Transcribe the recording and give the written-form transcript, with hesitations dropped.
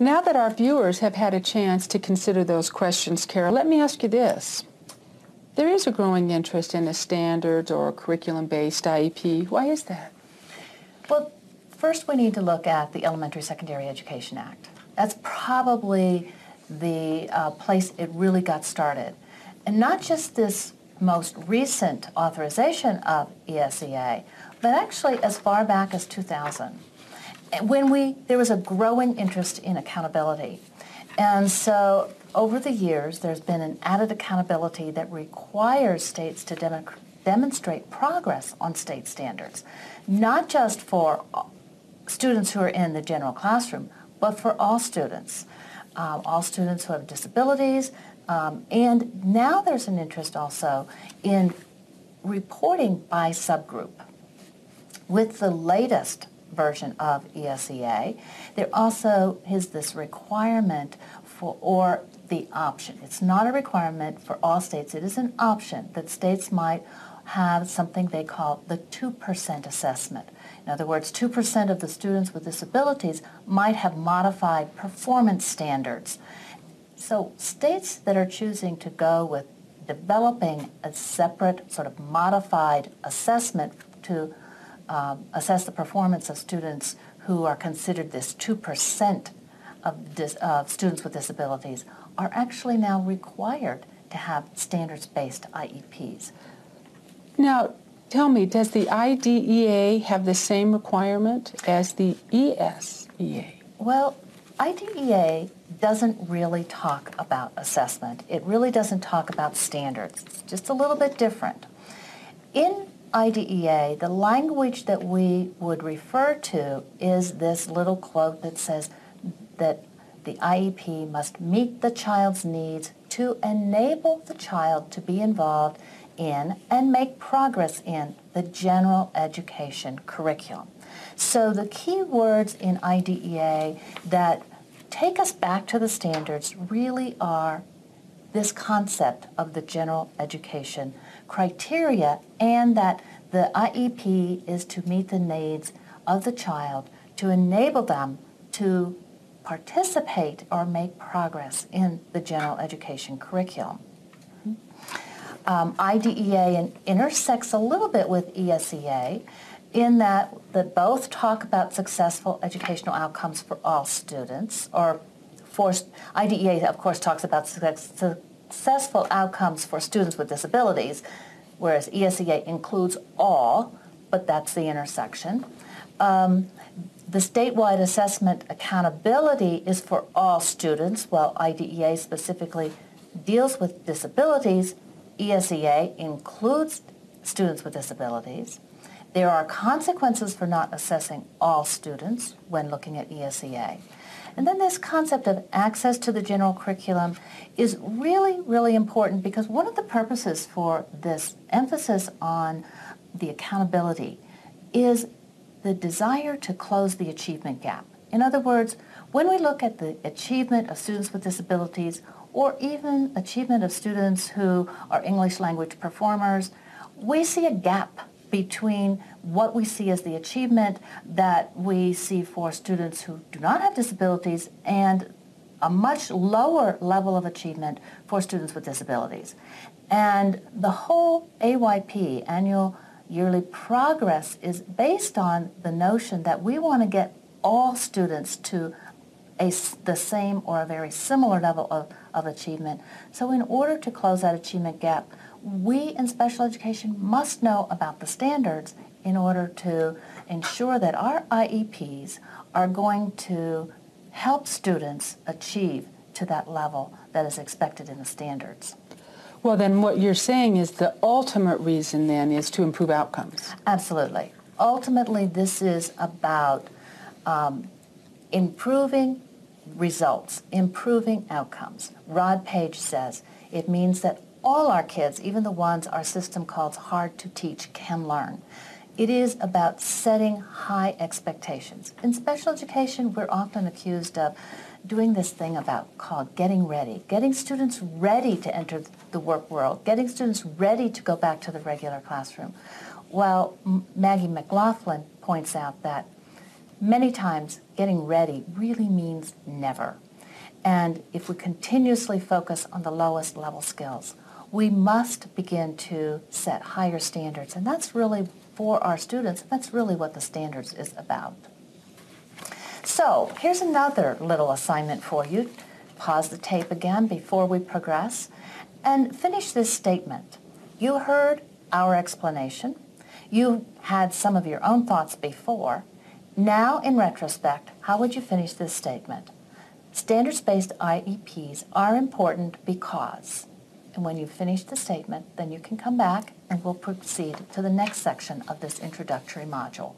Now that our viewers have had a chance to consider those questions, Carol, let me ask you this. There is a growing interest in a standards or curriculum-based IEP. Why is that? Well, first we need to look at the Elementary Secondary Education Act. That's probably the place it really got started. And not just this most recent authorization of ESEA, but actually as far back as 2000. When there was a growing interest in accountability. And so over the years, there's been an added accountability that requires states to demonstrate progress on state standards, not just for students who are in the general classroom, but for all students who have disabilities, and now there's an interest also in reporting by subgroup. With the latest version of ESEA, there also is this requirement or the option. It's not a requirement for all states. It is an option that states might have something they call the 2% assessment. In other words, 2% of the students with disabilities might have modified performance standards. So states that are choosing to go with developing a separate sort of modified assessment to assess the performance of students who are considered this 2% of students with disabilities are actually now required to have standards-based IEPs. Now, tell me, does the IDEA have the same requirement as the ESEA? Well, IDEA doesn't really talk about assessment. It really doesn't talk about standards. It's just a little bit different. In IDEA, the language that we would refer to is this little quote that says that the IEP must meet the child's needs to enable the child to be involved in and make progress in the general education curriculum. So the key words in IDEA that take us back to the standards really are this concept of the general education criteria, and that the IEP is to meet the needs of the child to enable them to participate or make progress in the general education curriculum. IDEA intersects a little bit with ESEA in that both talk about successful educational outcomes for all students, or IDEA, of course, talks about successful outcomes for students with disabilities, whereas ESEA includes all, but that's the intersection. The statewide assessment accountability is for all students, while IDEA specifically deals with disabilities. ESEA includes students with disabilities. There are consequences for not assessing all students when looking at ESEA. And then this concept of access to the general curriculum is really, really important, because one of the purposes for this emphasis on the accountability is the desire to close the achievement gap. In other words, when we look at the achievement of students with disabilities, or even achievement of students who are English language performers, we see a gap between what we see as the achievement that we see for students who do not have disabilities and a much lower level of achievement for students with disabilities. And the whole AYP, annual yearly progress, is based on the notion that we want to get all students to the same or a very similar level of achievement. So in order to close that achievement gap, we in special education must know about the standards in order to ensure that our IEPs are going to help students achieve to that level that is expected in the standards. Well, then what you're saying is the ultimate reason then is to improve outcomes. Absolutely. Ultimately, this is about improving results, improving outcomes. Rod Page says it means that all our kids, even the ones our system calls hard to teach, can learn. It is about setting high expectations. In special education, we're often accused of doing this thing called getting ready, getting students ready to enter the work world, getting students ready to go back to the regular classroom. While Maggie McLaughlin points out that many times getting ready really means never. And if we continuously focus on the lowest level skills, we must begin to set higher standards. And that's really for our students. That's really what the standards is about. So here's another little assignment for you. Pause the tape again before we progress and finish this statement. You heard our explanation. You had some of your own thoughts before. Now, in retrospect, how would you finish this statement? Standards-based IEPs are important because, and when you finish the statement, then you can come back and we'll proceed to the next section of this introductory module.